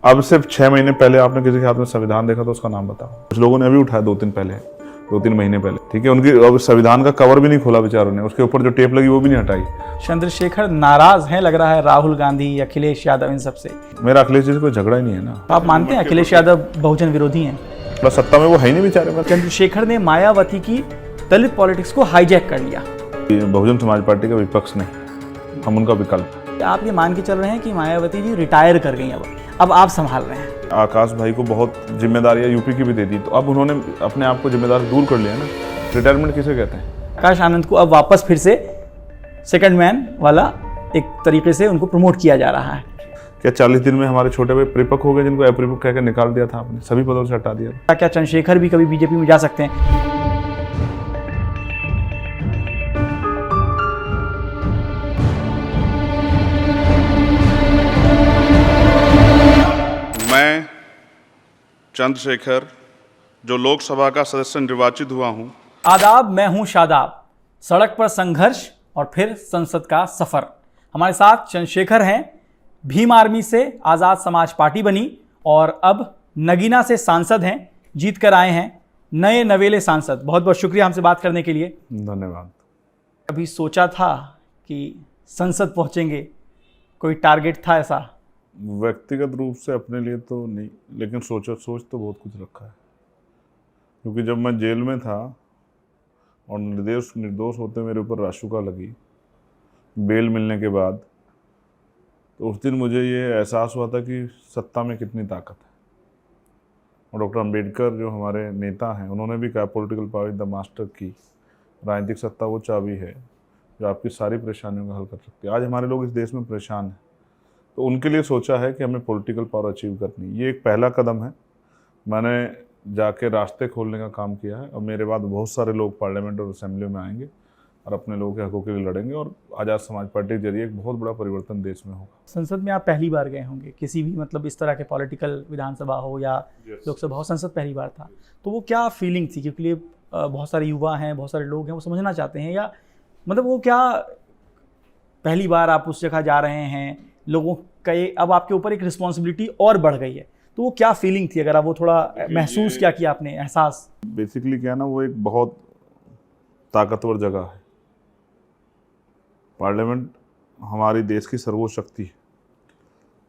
अब सिर्फ 6 महीने पहले आपने किसी के हाथ में संविधान देखा तो उसका नाम बताओ। कुछ लोगों ने अभी उठाया 2-3 महीने पहले, ठीक है। उनकी अब संविधान का कवर भी नहीं खोला बेचारों ने, उसके ऊपर जो टेप लगी वो भी नहीं हटाई। चंद्रशेखर नाराज हैं लग रहा है राहुल गांधी, अखिलेश यादव, इन सबसे। मेरा अखिलेश जी से कोई झगड़ा ही नहीं है ना। आप मानते हैं अखिलेश यादव बहुजन विरोधी हैं? प्लस सत्ता में वो है ही नहीं बेचारे। चंद्रशेखर ने मायावती की दलित पॉलिटिक्स को हाईजैक कर लिया। बहुजन समाज पार्टी का विपक्ष नहीं, हम उनका विकल्प। आप ये मान के चल रहे हैं कि मायावती जी रिटायर कर गई, अब आप संभाल रहे हैं। आकाश भाई को बहुत जिम्मेदारियां यूपी की भी दे दी, तो अब उन्होंने अपने आप को जिम्मेदारी दूर कर लिया ना। रिटायरमेंट किसे कहते हैं? आकाश आनंद को अब वापस फिर से सेकंड मैन वाला एक तरीके से उनको प्रमोट किया जा रहा है। क्या 40 दिन में हमारे छोटे भाई परिपक्व हो गए, जिनको अपरिपक्व कहकर निकाल दिया था आपने, सभी पदों से हटा दिया? क्या चंद्रशेखर भी कभी बीजेपी में जा सकते हैं? मैं चंद्रशेखर, जो लोकसभा का सदस्य निर्वाचित हुआ हूं। आदाब, मैं हूं शादाब। सड़क पर संघर्ष और फिर संसद का सफर। हमारे साथ चंद्रशेखर हैं, भीम आर्मी से आज़ाद समाज पार्टी बनी और अब नगीना से सांसद हैं, जीत कर आए हैं, नए नवेले सांसद। बहुत बहुत शुक्रिया हमसे बात करने के लिए। धन्यवाद। अभी सोचा था कि संसद पहुंचेंगे, कोई टारगेट था ऐसा? व्यक्तिगत रूप से अपने लिए तो नहीं, लेकिन सोच तो बहुत कुछ रखा है। क्योंकि जब मैं जेल में था और निर्दोष होते मेरे ऊपर राशुका लगी बेल मिलने के बाद, तो उस दिन मुझे ये एहसास हुआ था कि सत्ता में कितनी ताकत है। और डॉक्टर अंबेडकर जो हमारे नेता हैं, उन्होंने भी कहा political power is the master की। राजनीतिक सत्ता वो चाबी है जो आपकी सारी परेशानियों का हल कर सकती है। आज हमारे लोग इस देश में परेशान हैं, तो उनके लिए सोचा है कि हमें पॉलिटिकल पावर अचीव करनी। ये एक पहला कदम है। मैंने जाके रास्ते खोलने का काम किया है और मेरे बाद बहुत सारे लोग पार्लियामेंट और असेंबली में आएंगे और अपने लोगों के हकों के लिए लड़ेंगे और आज़ाद समाज पार्टी के जरिए एक बहुत बड़ा परिवर्तन देश में होगा। संसद में आप पहली बार गए होंगे, किसी भी मतलब इस तरह के पॉलिटिकल विधानसभा हो या लोकसभा हो, संसद पहली बार था, तो वो क्या फीलिंग थी? क्योंकि ये बहुत सारे युवा हैं, बहुत सारे लोग हैं, वो समझना चाहते हैं, या मतलब वो क्या पहली बार आप उस जगह जा रहे हैं, लोगों का अब आपके ऊपर एक रिस्पॉन्सिबिलिटी और बढ़ गई है, तो वो क्या फीलिंग थी? अगर आप वो थोड़ा महसूस क्या किया आपने, एहसास? बेसिकली क्या ना, वो एक बहुत ताकतवर जगह है। पार्लियामेंट हमारी देश की सर्वोच्च शक्ति है,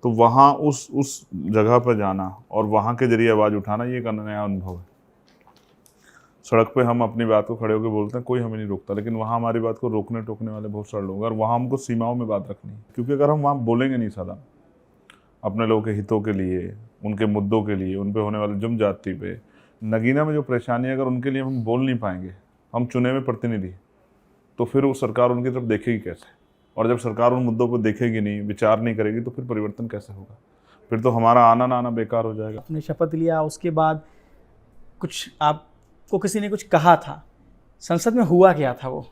तो वहाँ उस जगह पर जाना और वहाँ के जरिए आवाज़ उठाना, ये एक नया अनुभव है। सड़क पे हम अपनी बात को खड़े होकर बोलते हैं, कोई हमें नहीं रोकता, लेकिन वहाँ हमारी बात को रोकने टोकने वाले बहुत सारे लोग हैं और वहाँ हमको सीमाओं में बात रखनी है। क्योंकि अगर हम वहाँ बोलेंगे नहीं सदा अपने लोगों के हितों के लिए, उनके मुद्दों के लिए, उन पे होने वाले जुर्म जाति पे, नगीना में जो परेशानी है, अगर उनके लिए हम बोल नहीं पाएंगे, हम चुने हुए प्रतिनिधि, तो फिर वो सरकार उनकी तरफ देखेगी कैसे? और जब सरकार उन मुद्दों पर देखेगी नहीं, विचार नहीं करेगी, तो फिर परिवर्तन कैसे होगा? फिर तो हमारा आना ना आना बेकार हो जाएगा। आपने शपथ लिया, उसके बाद कुछ आपको किसी ने कुछ कहा था, संसद में हुआ क्या था वो?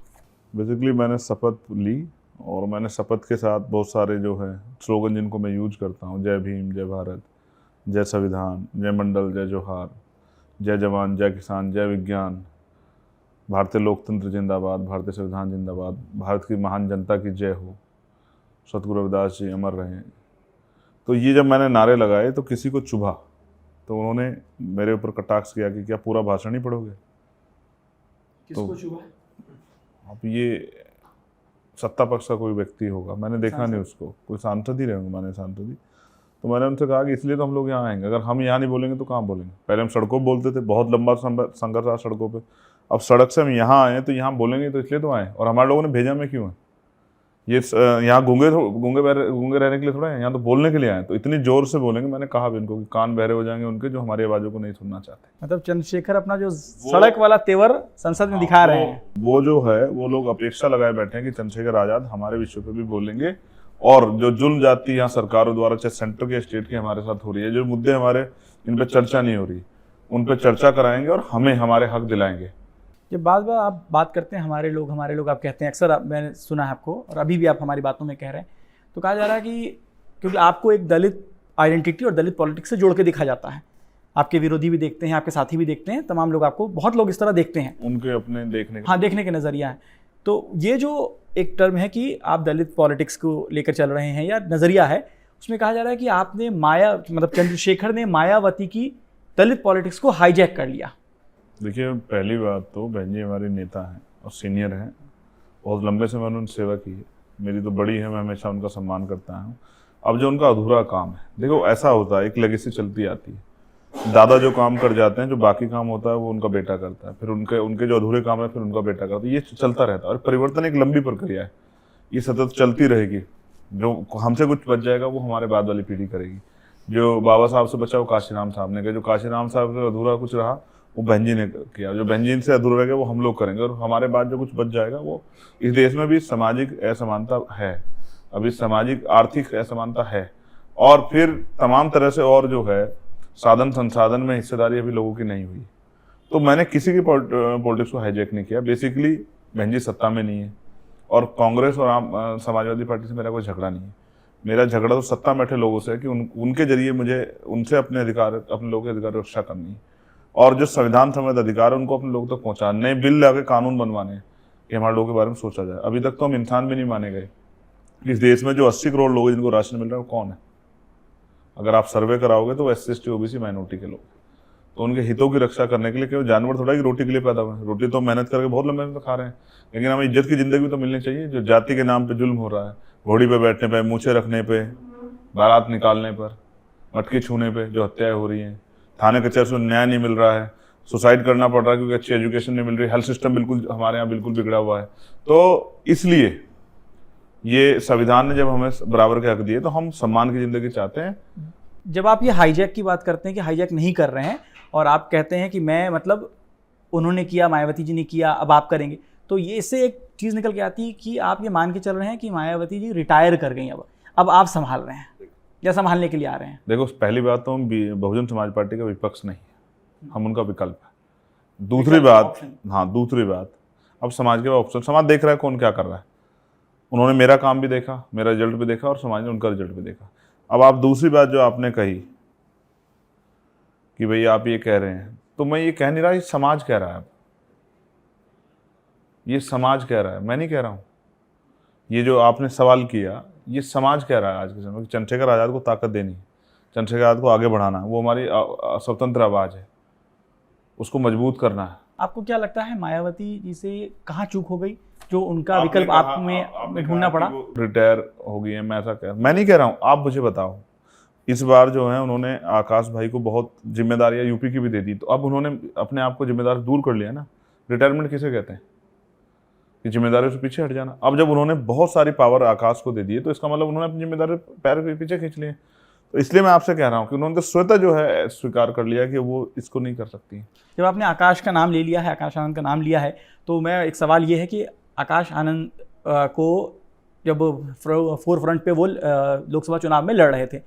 बेसिकली मैंने शपथ ली और मैंने शपथ के साथ बहुत सारे जो है स्लोगन जिनको मैं यूज करता हूँ, जय भीम, जय भारत, जय संविधान, जय मंडल, जय जोहार, जय जवान, जय किसान, जय विज्ञान, भारतीय लोकतंत्र जिंदाबाद, भारतीय संविधान जिंदाबाद, भारत की महान जनता की जय हो, सतगुरु रविदास जी अमर रहें। तो ये जब मैंने नारे लगाए तो किसी को चुभा, तो उन्होंने मेरे ऊपर कटाक्ष किया कि क्या पूरा भाषण ही पढ़ोगे? किसको चुभा? अब ये सत्ता पक्ष का कोई व्यक्ति होगा, मैंने देखा नहीं उसको, कोई सांसद ही रहेंगे, माने सांसद ही। तो मैंने उनसे कहा कि इसलिए तो हम लोग यहाँ आएंगे, अगर हम यहाँ नहीं बोलेंगे तो कहाँ बोलेंगे? पहले हम सड़कों पर बोलते थे, बहुत लंबा संघर्ष रहा सड़कों पे। अब सड़क से हम यहाँ आए तो यहाँ बोलेंगे, तो इसलिए तो आए। और हमारे लोगों ने भेजा में क्यों है? ये यहाँ गूंगे रहने के लिए थोड़ा है, यहाँ तो बोलने के लिए आए। तो इतनी जोर से बोलेंगे, मैंने कहा भी इनको कि कान बहरे हो जाएंगे उनके, जो हमारी आवाज़ों को नहीं सुनना चाहते। मतलब चंद्रशेखर अपना जो सड़क वाला तेवर संसद में दिखा रहे हैं, वो जो है, वो लोग अपेक्षा लगाए बैठे हैं कि चंद्रशेखर आज़ाद हमारे विषय पे भी बोलेंगे और जो जुल्म जाति यहाँ सरकारों द्वारा, चाहे सेंटर के स्टेट की हमारे साथ हो रही है, जो मुद्दे हमारे इन पर चर्चा नहीं हो रही, उन पर चर्चा कराएंगे और हमें हमारे हक दिलाएंगे। जब बार बार आप बात करते हैं हमारे लोग आप कहते हैं, अक्सर मैंने सुना है आपको, और अभी भी आप हमारी बातों में कह रहे हैं, तो कहा जा रहा है कि क्योंकि आपको एक दलित आइडेंटिटी और दलित पॉलिटिक्स से जोड़ के दिखा जाता है, आपके विरोधी भी देखते हैं, आपके साथी भी देखते हैं, तमाम लोग आपको, बहुत लोग इस तरह देखते हैं, उनके अपने देखने देखने के नज़रिया है। तो ये जो एक टर्म है कि आप दलित पॉलिटिक्स को लेकर चल रहे हैं या नज़रिया है, उसमें कहा जा रहा है कि आपने मतलब चंद्रशेखर ने मायावती की दलित पॉलिटिक्स को हाईजैक कर लिया। देखिए, पहली बात तो बहन जी हमारे नेता हैं और सीनियर हैं, बहुत लंबे समय उन्होंने सेवा की है, मेरी तो बड़ी है, मैं हमेशा उनका सम्मान करता हूँ। अब जो उनका अधूरा काम है, देखो ऐसा होता है, एक लेगेसी चलती आती है, दादा जो काम कर जाते हैं, जो बाकी काम होता है वो उनका बेटा करता है, फिर उनके जो अधूरे काम है फिर उनका बेटा करता है, ये चलता रहता है। और परिवर्तन एक लंबी प्रक्रिया है, ये सतत चलती रहेगी। जो हमसे कुछ बच जाएगा वो हमारे बाद वाली पीढ़ी करेगी। जो बाबा साहब से बचा वो काशीराम साहब ने किया, जो काशीराम साहब से अधूरा कुछ रहा वो बहन जी ने किया, जो बहन जी से अधूरा रह गया वो हम लोग करेंगे, और हमारे बाद जो कुछ बच जाएगा वो, इस देश में भी सामाजिक असमानता है, अभी सामाजिक आर्थिक असमानता है, और फिर तमाम तरह से और जो है साधन संसाधन में हिस्सेदारी अभी लोगों की नहीं हुई। तो मैंने किसी की पॉलिटिक्स को हाईजैक नहीं किया। बेसिकली बहन जी सत्ता में नहीं है, और कांग्रेस और समाजवादी पार्टी से मेरा कोई झगड़ा नहीं है। मेरा झगड़ा तो सत्ता में बैठे लोगों से है कि उनके जरिए मुझे उनसे अपने लोगों के अधिकार रक्षा करनी है, और जो संविधान संबद्ध अधिकार है उनको अपने लोगों तक पहुंचाने, नए बिल लाके कानून बनवाने कि हमारे लोगों के बारे में सोचा जाए। अभी तक तो हम इंसान भी नहीं माने गए। इस देश में जो 80 करोड़ लोग जिनको राशन मिल रहा है वो कौन है? अगर आप सर्वे कराओगे तो SC ST OBC माइनॉरिटी के लोग। तो उनके हितों की रक्षा करने के लिए केवल जानवर थोड़ा कि रोटी के लिए पैदा हुए, रोटी तो मेहनत करके बहुत लंबे में खा रहे हैं, लेकिन हमें इज्जत की जिंदगी तो मिलनी चाहिए। जो जाति के नाम पे जुल्म हो रहा है, घोड़ी पे बैठने पे, मूछे रखने पे, बारात निकालने पर, मटकी छूने पे जो हत्याएं हो रही हैं, थाने कचहरी से न्याय नहीं मिल रहा है, सुसाइड करना पड़ रहा है क्योंकि अच्छी एजुकेशन नहीं मिल रही, हेल्थ सिस्टम बिल्कुल हमारे यहाँ बिल्कुल बिगड़ा हुआ है। तो इसलिए ये संविधान ने जब हमें बराबर के हक दिए तो हम सम्मान की जिंदगी चाहते हैं। जब आप ये हाईजैक की बात करते हैं कि हाईजैक नहीं कर रहे हैं, और आप कहते हैं कि मैं मतलब उन्होंने किया, मायावती जी ने किया, अब आप करेंगे, तो ये इससे एक चीज़ निकल के आती है कि आप ये मान के चल रहे हैं कि मायावती जी रिटायर कर गई, अब आप संभाल रहे हैं या संभालने के लिए आ रहे हैं। देखो, पहली बात तो हम बहुजन समाज पार्टी का विपक्ष नहीं है, हम उनका विकल्प है। दूसरी बात, अब समाज के ऑप्शन, समाज देख रहा है कौन क्या कर रहा है। उन्होंने मेरा काम भी देखा, मेरा रिजल्ट भी देखा, और समाज ने उनका रिजल्ट भी देखा। अब आप दूसरी बात जो आपने कही कि भाई आप ये कह रहे हैं, तो मैं ये कह नहीं रहा, ये समाज कह रहा है। ये समाज कह रहा है, मैं नहीं कह रहा हूँ। ये जो आपने सवाल किया, ये समाज कह रहा है आज के समय। चंद्रशेखर आज़ाद को ताकत देनी है, चंद्रशेखर आज़ाद को आगे बढ़ाना है, वो हमारी स्वतंत्र आवाज़ है, उसको मजबूत करना है। आपको क्या लगता है मायावती जी से कहाँ चूक हो गई जो उनका विकल्प आप में ढूंढना पड़ा? रिटायर हो गई है, मैं ऐसा मैं नहीं कह रहा हूँ, आप मुझे बताओ। इस बार जो है उन्होंने आकाश भाई को बहुत जिम्मेदारियां यूपी की भी दे दी, तो अब उन्होंने अपने आप को जिम्मेदार दूर कर लिया ना। रिटायरमेंट किसे कहते हैं? कि जिम्मेदारियों से पीछे हट जाना। अब जब उन्होंने बहुत सारी पावर आकाश को दे दी है तो इसका मतलब उन्होंने अपनी जिम्मेदारी पैर के पीछे खींच लिए। तो इसलिए मैं आपसे कह रहा हूँ कि उन्होंने तो स्वतः जो है स्वीकार कर लिया कि वो इसको नहीं कर सकती। जब आपने आकाश का नाम ले लिया है, आकाश आनंद का नाम लिया है, तो मैं एक सवाल ये है कि आकाश आनंद को जब फोर फ्रंट पे वो लोकसभा चुनाव में लड़ रहे थे,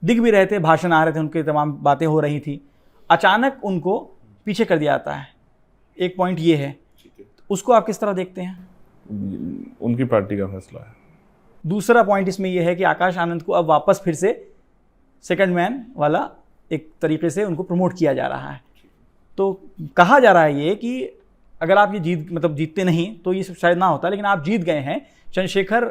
दिख भी रहे थे, भाषण आ रहे थे, उनकी तमाम बातें हो रही थी, अचानक उनको पीछे कर दिया जाता है। एक पॉइंट ये है, उसको आप किस तरह देखते हैं? उनकी पार्टी का फैसला है। दूसरा पॉइंट इसमें यह है कि आकाश आनंद को अब वापस फिर से सेकंड मैन वाला एक तरीके से उनको प्रमोट किया जा रहा है। तो कहा जा रहा है ये कि अगर आप ये जीतते नहीं तो ये शायद ना होता, लेकिन आप जीत गए हैं, चंद्रशेखर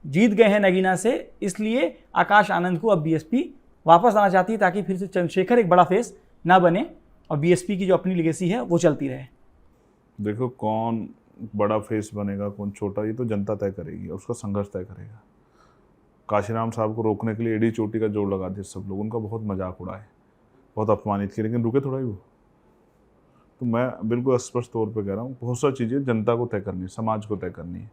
जीत गए हैं नगीना से, इसलिए आकाश आनंद को अब बीएसपी वापस आना चाहती है ताकि फिर से चंद्रशेखर एक बड़ा फेस ना बने और बीएसपी की जो अपनी लेगेसी है वो चलती रहे। देखो, कौन बड़ा फेस बनेगा कौन छोटा, ये तो जनता तय करेगी और उसका संघर्ष तय करेगा। काशीराम साहब को रोकने के लिए एडी चोटी का जोड़ लगा दिया सब लोग, उनका बहुत मजाक उड़ाए, बहुत अपमानित किया, लेकिन रुके थोड़ा ही वो। तो मैं बिल्कुल स्पष्ट तौर पे कह रहा हूँ, बहुत सारी चीज़ें जनता को तय करनी है, समाज को तय करनी है,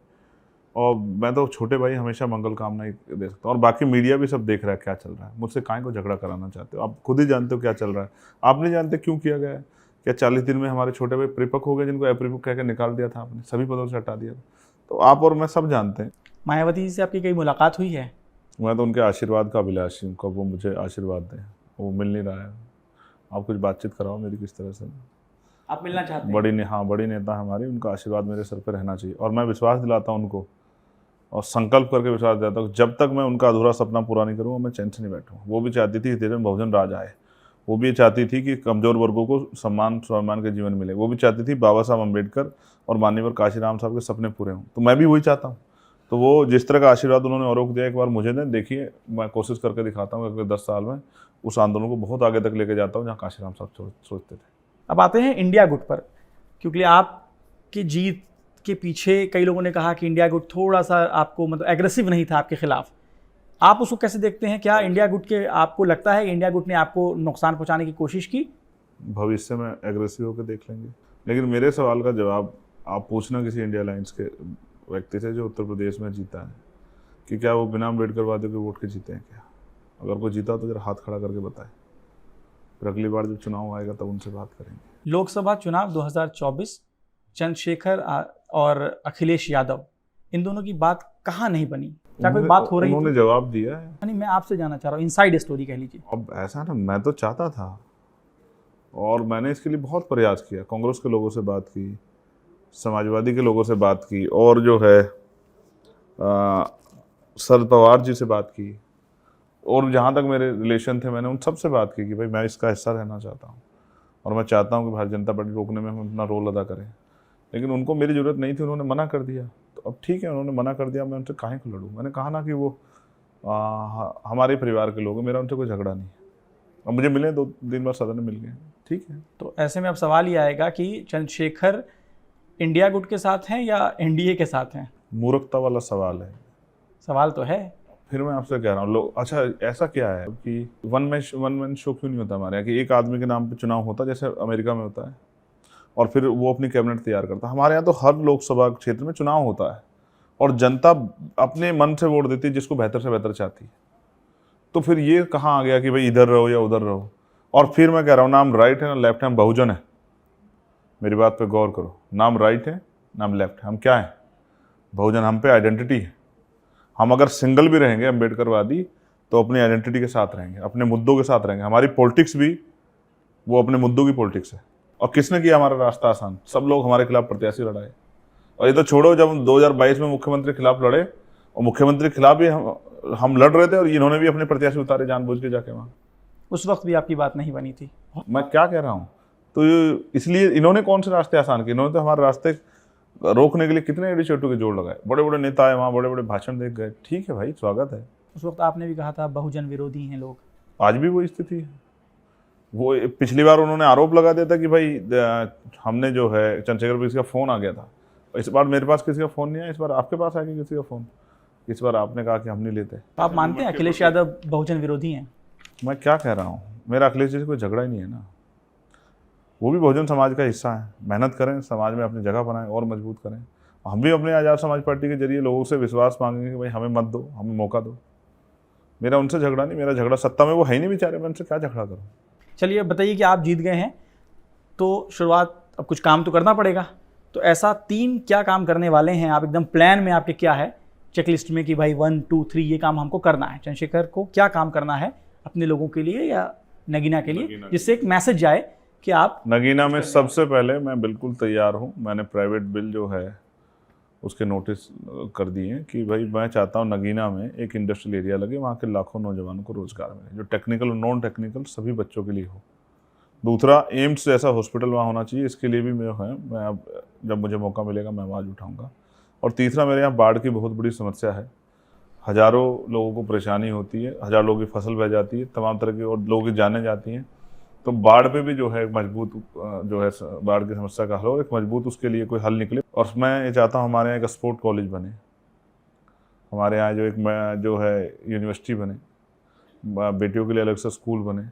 और मैं तो छोटे भाई हमेशा मंगल कामना ही दे सकता हूँ। और बाकी मीडिया भी सब देख रहा है क्या चल रहा है। मुझसे काहे को झगड़ा कराना चाहते हो? आप खुद ही जानते हो क्या चल रहा है। आप नहीं जानते क्यों किया गया है? क्या 40 दिन में हमारे छोटे भाई परिपक्व हो गए जिनको अपरिपक्व कह के निकाल दिया था आपने, सभी पदों से हटा दिया था? तो आप और मैं सब जानते हैं। मायावती जी से आपकी कई मुलाकात हुई है? मैं तो उनके आशीर्वाद का अभिलाषी हूँ, कब वो मुझे आशीर्वाद दें, वो मिल नहीं रहा है। आप कुछ बातचीत कराओ मेरी किस तरह से। आप मिलना चाहते हैं? बड़ी नेता हमारी, उनका आशीर्वाद मेरे सर पर रहना चाहिए। और मैं विश्वास दिलाता हूँ उनको, और संकल्प करके विश्वास दिलाता हूँ, जब तक मैं उनका अधूरा सपना पूरा नहीं करूँगा मैं चैन से नहीं बैठूँगा। वो भी चाहती थी इस देश में बहुजन राज आए, वो भी चाहती थी कि कमज़ोर वर्गों को सम्मान स्वाभिमान के जीवन मिले, वो भी चाहती थी बाबा साहब अम्बेडकर और माननीय काशीराम साहब के सपने पूरे हों। तो मैं भी वही चाहता हूँ। तो वो जिस तरह का आशीर्वाद उन्होंने औरों को दिया, एक बार मुझे दें, देखिए मैं कोशिश करके दिखाता हूँ अगले 10 साल में उस आंदोलन को बहुत आगे तक लेके जाता हूँ जहाँ काशीराम साहब सोचते थे। अब आते हैं इंडिया गुट पर, क्योंकि आपकी जीत के पीछे कई लोगों ने कहा कि इंडिया गुट थोड़ा सा आपको मतलब एग्रेसिव नहीं था आपके खिलाफ। आप उसको कैसे देखते हैं? क्या इंडिया गुट के आपको लगता है इंडिया गुट ने आपको नुकसान पहुंचाने की कोशिश की? भविष्य में एग्रेसिव होकर देख लेंगे, लेकिन मेरे सवाल का जवाब आप पूछना किसी इंडिया अलायंस के व्यक्ति से जो उत्तर प्रदेश में जीता है कि क्या वो बिना अम्बेडकरवादियों के वोट के जीते हैं क्या? अगर कोई जीता तो जरा हाथ खड़ा करके बताए, फिर अगली बार जब चुनाव आएगा तब उनसे बात करेंगे। लोकसभा चुनाव 2024, चंद्रशेखर और अखिलेश यादव, इन दोनों की बात कहाँ नहीं बनी? क्या कोई बात हो रही उन्होंने जवाब दिया है। नहीं, मैं आपसे जानना चाह रहा हूँ, इनसाइड स्टोरी कह लीजिए। अब ऐसा ना, मैं तो चाहता था और मैंने इसके लिए बहुत प्रयास किया, कांग्रेस के लोगों से बात की, समाजवादी के लोगों से बात की, और जो है शरद पवार जी से बात की, और जहाँ तक मेरे रिलेशन थे मैंने उन सब से बात की कि भाई मैं इसका हिस्सा रहना चाहता हूँ और मैं चाहता हूँ कि भारतीय जनता पार्टी रोकने में हम अपना रोल अदा करें, लेकिन उनको मेरी ज़रूरत नहीं थी, उन्होंने मना कर दिया। तो अब ठीक है, उन्होंने मना कर दिया, मैं उनसे काहे को लड़ूँ? मैंने कहा ना कि वो हमारे परिवार के लोग हैं, मेरा उनसे कोई झगड़ा नहीं है। अब मुझे मिले 2-3 बार सदन में मिल गए, ठीक है। तो ऐसे में अब सवाल ये आएगा कि चंद्रशेखर इंडिया गुट के साथ हैं या एनडीए के साथ हैं? मूर्खता वाला सवाल है। सवाल तो है। फिर मैं आपसे कह रहा हूँ, लोग अच्छा ऐसा क्या है कि वन मैन शो क्यों नहीं होता हमारे यहाँ कि एक आदमी के नाम पे चुनाव होता है जैसे अमेरिका में होता है और फिर वो अपनी कैबिनेट तैयार करता है? हमारे यहाँ तो हर लोकसभा क्षेत्र में चुनाव होता है और जनता अपने मन से वोट देती है जिसको बेहतर से बेहतर चाहती है। तो फिर ये कहाँ आ गया कि भाई इधर रहो या उधर रहो? और फिर मैं कह रहा हूँ, नाम राइट है ना लेफ्ट है, हम बहुजन है। मेरी बात पे गौर करो, नाम राइट है नाम लेफ्ट है, हम क्या है? बहुजन। हम पे आइडेंटिटी है। हम अगर सिंगल भी रहेंगे अम्बेडकरवादी तो अपनी आइडेंटिटी के साथ रहेंगे, अपने मुद्दों के साथ रहेंगे। हमारी पॉलिटिक्स भी वो अपने मुद्दों की पॉलिटिक्स है। और किसने किया हमारा रास्ता आसान? सब लोग हमारे खिलाफ प्रत्याशी लड़ाए। और ये तो छोड़ो, जब 2022 में मुख्यमंत्री के खिलाफ लड़े और मुख्यमंत्री के खिलाफ भी हम लड़ रहे थे और इन्होंने भी अपने प्रत्याशी उतारे जानबूझ के जाके वहाँ। उस वक्त भी आपकी बात नहीं बनी थी। मैं क्या कह रहा हूँ? तो इसलिए इन्होंने कौन से रास्ते आसान किए? इन्होंने तो हमारे रास्ते रोकने के लिए कितने इनिशिएटिव के जोड़ लगाए। बड़े बड़े नेता आए वहाँ, बड़े बड़े भाषण देख गए, ठीक है भाई, स्वागत है। उस वक्त आपने भी कहा था बहुजन विरोधी हैं लोग। आज भी वो स्थिति है। वो पिछली बार उन्होंने आरोप लगा दिया था कि भाई हमने जो है चंद्रशेखर पर किसी का फ़ोन आ गया था। इस बार मेरे पास किसी का फ़ोन नहीं आया, इस बार आपके पास आ गया किसी का फ़ोन। इस बार आपने कहा कि हम नहीं लेते। तो आप मानते हैं अखिलेश यादव बहुजन विरोधी हैं? मैं क्या कह रहा हूँ, मेरा अखिलेश जी से कोई झगड़ा ही नहीं है ना। वो भी बहुजन समाज का हिस्सा है। मेहनत करें, समाज में अपनी जगह बनाएं और मजबूत करें। हम भी अपने आज़ाद समाज पार्टी के जरिए लोगों से विश्वास मांगेंगे कि भाई हमें मत दो, हमें मौका दो। मेरा उनसे झगड़ा नहीं, मेरा झगड़ा सत्ता में वो है ही नहीं बेचारे, मैं उनसे क्या झगड़ा करूँ? चलिए बताइए कि आप जीत गए हैं तो शुरुआत, अब कुछ काम तो करना पड़ेगा। तो ऐसा 3 क्या काम करने वाले हैं आप? एकदम प्लान में आपके क्या है चेकलिस्ट में कि भाई 1, 2, 3 ये काम हमको करना है? चंद्रशेखर को क्या काम करना है अपने लोगों के लिए या नगीना के लिए, जिससे एक मैसेज जाए कि आप नगीना में सबसे पहले मैं बिल्कुल तैयार हूँ। मैंने प्राइवेट बिल जो है उसके नोटिस कर दिए हैं कि भाई मैं चाहता हूँ नगीना में एक इंडस्ट्रियल एरिया लगे, वहाँ के लाखों नौजवानों को रोज़गार मिले, जो टेक्निकल और नॉन टेक्निकल सभी बच्चों के लिए हो। दूसरा, एम्स जैसा हॉस्पिटल वहाँ होना चाहिए, इसके लिए भी मैं अब जब मुझे मौका मिलेगा मैं आवाज़ उठाऊँगा। और तीसरा, मेरे यहाँ बाढ़ की बहुत बड़ी समस्या है। हज़ारों लोगों को परेशानी होती है, 1000 लोगों की फसल बह जाती है, तमाम तरह की और लोगों की जानें जाती हैं। तो बाढ़ पे भी जो है मजबूत जो है बाढ़ की समस्या का हल हो, एक मजबूत उसके लिए कोई हल निकले। और मैं ये चाहता हूँ हमारे यहाँ एक स्पोर्ट कॉलेज बने, हमारे यहाँ जो है यूनिवर्सिटी बने, बेटियों के लिए अलग से स्कूल बने।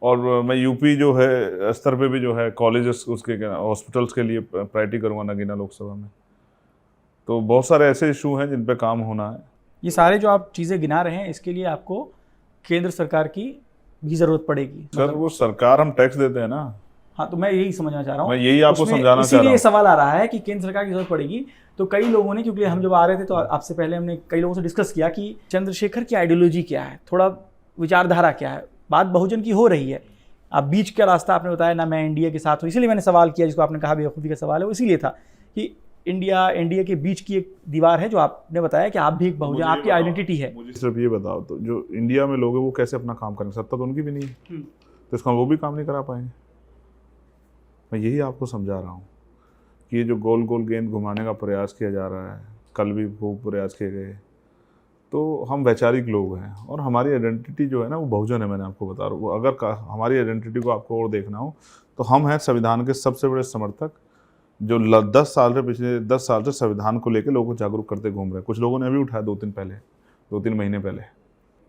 और मैं यूपी जो है स्तर पे भी जो है कॉलेजेस उसके हॉस्पिटल्स के लिए प्रायोरिटी करूँगा नगीना लोकसभा में। तो बहुत सारे ऐसे इशू हैं जिन पे काम होना है। ये सारे जो आप चीज़ें गिना रहे हैं इसके लिए आपको केंद्र सरकार की भी ज़रूरत पड़ेगी। सर वो सरकार, हम टैक्स देते हैं ना। हाँ, तो मैं यही समझना चाह रहा हूँ, मैं यही आपको समझाना चाह रहा इसीलिए हूँ। सवाल आ रहा है कि केंद्र सरकार की जरूरत पड़ेगी। तो कई लोगों ने, क्योंकि हम जब आ रहे थे तो आपसे पहले हमने कई लोगों से डिस्कस किया कि चंद्रशेखर की आइडियोलॉजी क्या है, थोड़ा विचारधारा क्या है। बात बहुजन की हो रही है, आप बीच का रास्ता आपने बताया ना, मैं एनडीए के साथ हूँ, इसीलिए मैंने सवाल किया जिसको आपने कहा बेवकूफ़ी का सवाल है, वो इसीलिए था कि इंडिया एनडीए के बीच की एक दीवार है जो आपने बताया कि आप भी एक बहुजन, आपकी आइडेंटिटी है। मुझे सिर्फ ये बताओ, तो जो इंडिया में लोग हैं वो कैसे अपना काम करेंगे? सत्ता तो उनकी भी नहीं है, तो इसका वो भी काम नहीं करा पाएंगे। मैं यही आपको समझा रहा हूँ कि ये जो गोल गोल गेंद घुमाने का प्रयास किया जा रहा है कल भी खूब प्रयास किए गए। तो हम वैचारिक लोग हैं और हमारी आइडेंटिटी जो है ना वो बहुजन है। मैंने आपको बता रहा हूँ, अगर हमारी आइडेंटिटी को आपको और देखना हो तो हम हैं संविधान के सबसे बड़े समर्थक, जो 10 साल से पिछले 10 साल से संविधान को लेकर लोगों को जागरूक करते घूम रहे हैं। कुछ लोगों ने अभी उठाया 2-3 महीने पहले,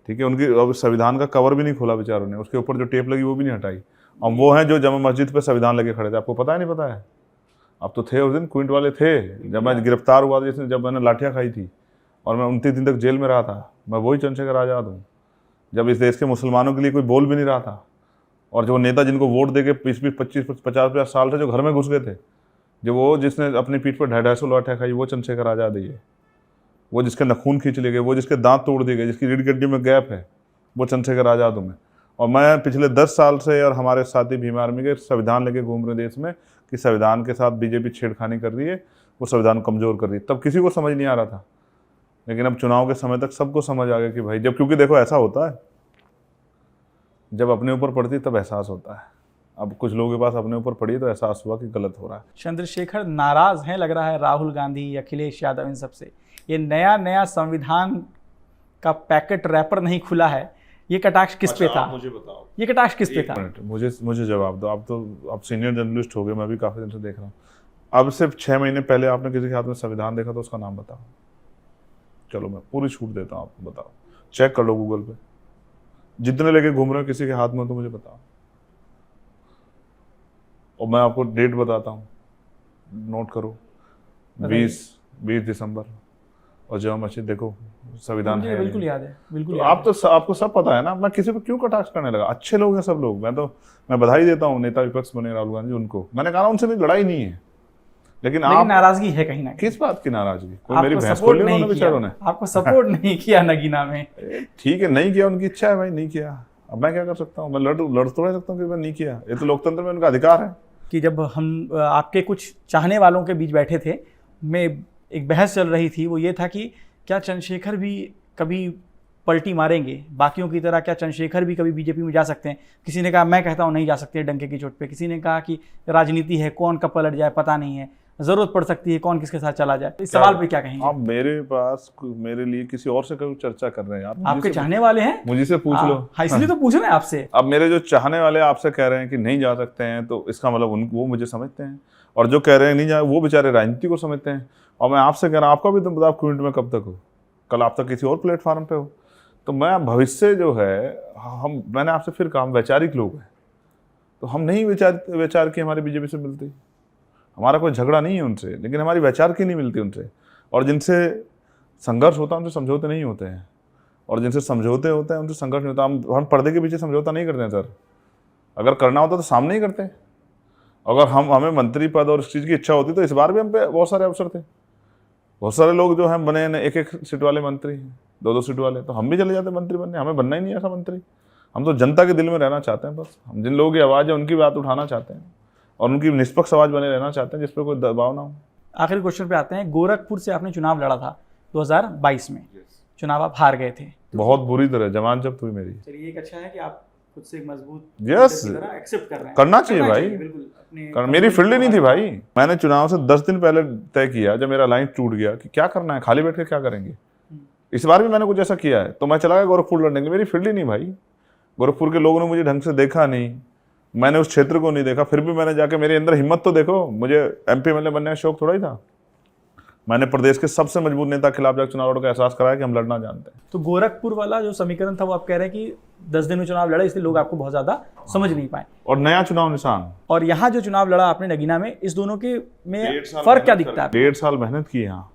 ठीक है। उनकी अब संविधान का कवर भी नहीं खोला बेचारों ने, उसके ऊपर जो टेप लगी वो भी नहीं हटाई। अब वो हैं जो जमा मस्जिद पे संविधान लगे खड़े थे। आपको पता है नहीं पता है? अब तो थे उस दिन क्विंट वाले थे जब मैं गिरफ्तार हुआ था, जिसने जब मैंने लाठियाँ खाई थी और मैं 29 दिन तक जेल में रहा था। मैं वही चंद्रशेखर आज़ाद हूँ जब इस देश के मुसलमानों के लिए कोई बोल भी नहीं रहा था। और जो नेता जिनको वोट दे के 20-25-50 साल से जो घर में घुस गए थे, जो वो जिसने अपनी पीठ पर 250 लाठियाँ खाई, वो चंद्रशेखर आज़ाद है। वो जिसके नखून खींच लिए गए, वो जिसके दांत तोड़ दिए गए, जिसकी रीढ़ की हड्डी में गैप है, वो चंद्रशेखर आज़ाद हूँ मैं। और मैं पिछले 10 साल से और हमारे साथी भीम आर्मी के संविधान लेके घूम रहे देश में कि संविधान के साथ बीजेपी छेड़खानी कर रही है, वो संविधान कमज़ोर कर रही है। तब किसी को समझ नहीं आ रहा था, लेकिन अब चुनाव के समय तक सबको समझ आ गया कि भाई जब, क्योंकि देखो ऐसा होता है जब अपने ऊपर पड़ती तब एहसास होता है। अब कुछ लोगों के पास अपने ऊपर पड़ी तो एहसास हुआ कि गलत हो रहा है। चंद्रशेखर नाराज हैं लग रहा है राहुल गांधी, अखिलेश यादव, इन सबसे। ये नया संविधान का पैकेट रैपर नहीं खुला है, ये कटाक्ष किस पे था? मुझे बताओ, ये कटाक्ष किस पे था? मुझे जवाब दो। आप सीनियर जर्नलिस्ट हो गए, मैं भी काफ़ी दिन से देख रहा हूँ। अब सिर्फ 6 महीने पहले आपने किसी के हाथ में संविधान देखा तो उसका नाम बताओ। चलो मैं पूरी छूट देता हूँ आपको, बताओ, चेक कर लो गूगल पे, जितने लेके घूम रहे हो किसी के हाथ में तो मुझे बताओ। और मैं आपको डेट बताता हूँ, नोट करो, 20 दिसंबर। और जमा मस्जिद देखो, संविधान है। बिल्कुल याद है, बिल्कुल। तो आपको सब पता है ना, मैं किसी पे क्यों कटाक्ष करने लगा? अच्छे लोग हैं सब लोग। मैं बधाई देता हूँ नेता विपक्ष बने राहुल गांधी, उनको। मैंने कहा उनसे भी लड़ाई नहीं है, लेकिन आप नाराजगी है कहीं ना कहीं। किस बात की नाराजगी? कोई मेरी भैंस सपोर्ट खोली नहीं उन्होंने बेचारों ने? आपको सपोर्ट नहीं किया नगीना में। ठीक है, नहीं किया, उनकी इच्छा है भाई, नहीं किया। अब मैं क्या कर सकता हूँ? मैं लड़ तो नहीं सकता हूँ कि मैं नहीं किया। ये तो लोकतंत्र में उनका अधिकार है। कि जब हम आपके कुछ चाहने वालों के बीच बैठे थे, में एक बहस चल रही थी, वो ये था कि क्या चंद्रशेखर भी कभी पलटी मारेंगे बाकियों की तरह? क्या चंद्रशेखर भी कभी बीजेपी में जा सकते हैं? किसी ने कहा, मैं कहता हूँ नहीं जा सकते डंके की चोट पे। किसी ने कहा कि राजनीति है, कौन कब पलट जाए पता नहीं है, जरूरत पड़ सकती है, कौन किसके साथ चला जाए। इस सवाल पे क्या कहेंगे? आप मेरे लिए किसी और से कभी चर्चा कर रहे हैं? आप आपके चाहने वाले हैं, मुझे से पूछ लो। हाँ, इसलिए तो पूछ रहे हैं आपसे। अब मेरे जो चाहने वाले आपसे कह रहे हैं कि नहीं जा सकते हैं, तो इसका मतलब वो मुझे समझते हैं, और जो कह रहे हैं नहीं जा, वो बेचारे राजनीति को समझते हैं। और मैं आपसे कह रहा हूँ, आपका भी तो बताओ क्विंट में कब तक हो? कल आप तक किसी और प्लेटफॉर्म पे हो। तो मैं भविष्य जो है, मैंने आपसे फिर कहा, वैचारिक लोग हैं, तो हम नहीं विचार की हमारी बीजेपी से मिलती। हमारा कोई झगड़ा नहीं है उनसे, लेकिन हमारी वैचार की नहीं मिलती उनसे। और जिनसे संघर्ष होता है उनसे समझौते नहीं होते हैं, और जिनसे समझौते होते हैं उनसे संघर्ष नहीं होता। हम पर्दे के पीछे समझौता नहीं करते हैं सर। अगर करना होता तो सामने ही करते हैं। अगर हमें मंत्री पद और इस चीज़ की इच्छा होती तो इस बार भी हम पे बहुत सारे अवसर थे। बहुत सारे लोग जो हैं बने 1-1 सीट वाले मंत्री, 2-2 सीट वाले, तो हम भी चले जाते मंत्री बनने। हमें बनना ही नहीं ऐसा मंत्री। हम तो जनता के दिल में रहना चाहते हैं बस। हम जिन लोगों की आवाज़ है उनकी बात उठाना चाहते हैं, और उनकी निष्पक्ष आवाज़ बने रहना चाहते हैं, जिस पर कोई दबाव ना हो। आखिरी क्वेश्चन पे आते हैं। गोरखपुर से आपने चुनाव लड़ा था 2022 में, चुनाव आप हार गए थे बहुत बुरी तरह, जमानत जब्त हुई मेरी। चलिए, एक अच्छा है कि आप खुद से एक मजबूत एक्सेप्ट कर रहे हैं। करना चाहिए भाई, कारण मेरी फील्ड ही नहीं थी भाई। मैंने चुनाव से 10 दिन पहले तय किया, जब मेरा लाइन टूट गया, कि क्या करना है, खाली बैठ के क्या करेंगे। इस बार भी मैंने कुछ ऐसा किया है, तो मैं चला गया गोरखपुर लड़ने के लिए। मेरी फील्ड ही नहीं भाई। गोरखपुर के लोगों ने मुझे ढंग से देखा नहीं, मैंने उस क्षेत्र को नहीं देखा, फिर भी मैंने जाके, मेरे अंदर हिम्मत तो देखो। मुझे MP MLA बनने का शौक थोड़ा ही था। मैंने प्रदेश के सबसे मजबूत नेता के खिलाफ जाकर चुनाव लड़कर एहसास कराया कि हम लड़ना जानते हैं। तो गोरखपुर वाला जो समीकरण था, वो आप कह रहे हैं कि 10 दिन में चुनाव लड़ा, इसलिए लोग आपको बहुत ज्यादा समझ नहीं पाए। और नया चुनाव निशान, और यहाँ जो चुनाव लड़ा आपने नगीना में, इस दोनों के में फर्क क्या दिखता है? 1.5 साल मेहनत की यहाँ,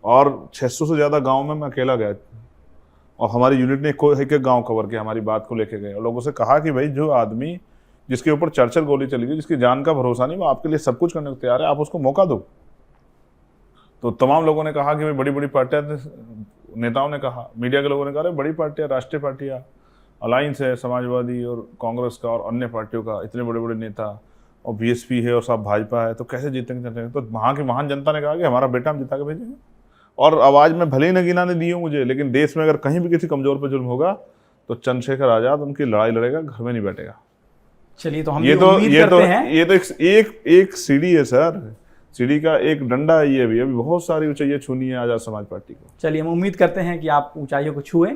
और 600 से ज्यादा गाँव में मैं अकेला गया, और हमारी यूनिट ने एक गाँव कवर किया, हमारी बात को लेके गए, और लोगों से कहा कि भाई जो आदमी जिसके ऊपर चर्चल गोली चली गई, जिसकी जान का भरोसा नहीं, वो आपके लिए सब कुछ करने को तैयार है, आप उसको मौका दो। तो तमाम लोगों ने कहा कि भाई बड़ी बड़ी पार्टियां, नेताओं ने कहा, मीडिया के लोगों ने कहा बड़ी पार्टियां, राष्ट्रीय पार्टियां, अलायंस है समाजवादी और कांग्रेस का और अन्य पार्टियों का, इतने बड़े बड़े नेता, और BSP है और सब भाजपा है, तो कैसे जीतेंगे? तो वहाँ की महान जनता ने कहा कि हमारा बेटा हम जिता के भेजेंगे। और आवाज़ में भले ही नगीना ने दी हो मुझे, लेकिन देश में अगर कहीं भी किसी कमजोर पर जुल्म होगा तो चंद्रशेखर आज़ाद उनकी लड़ाई लड़ेगा, घर में नहीं बैठेगा। चलिए, तो हम ये तो एक सीढ़ी है सर। सीढ़ी का एक डंडा है ये भी, अभी बहुत सारी ऊंचाइयां छूनी है आज़ाद समाज पार्टी को। चलिए हम उम्मीद करते हैं कि आप ऊंचाइयों को छुएं।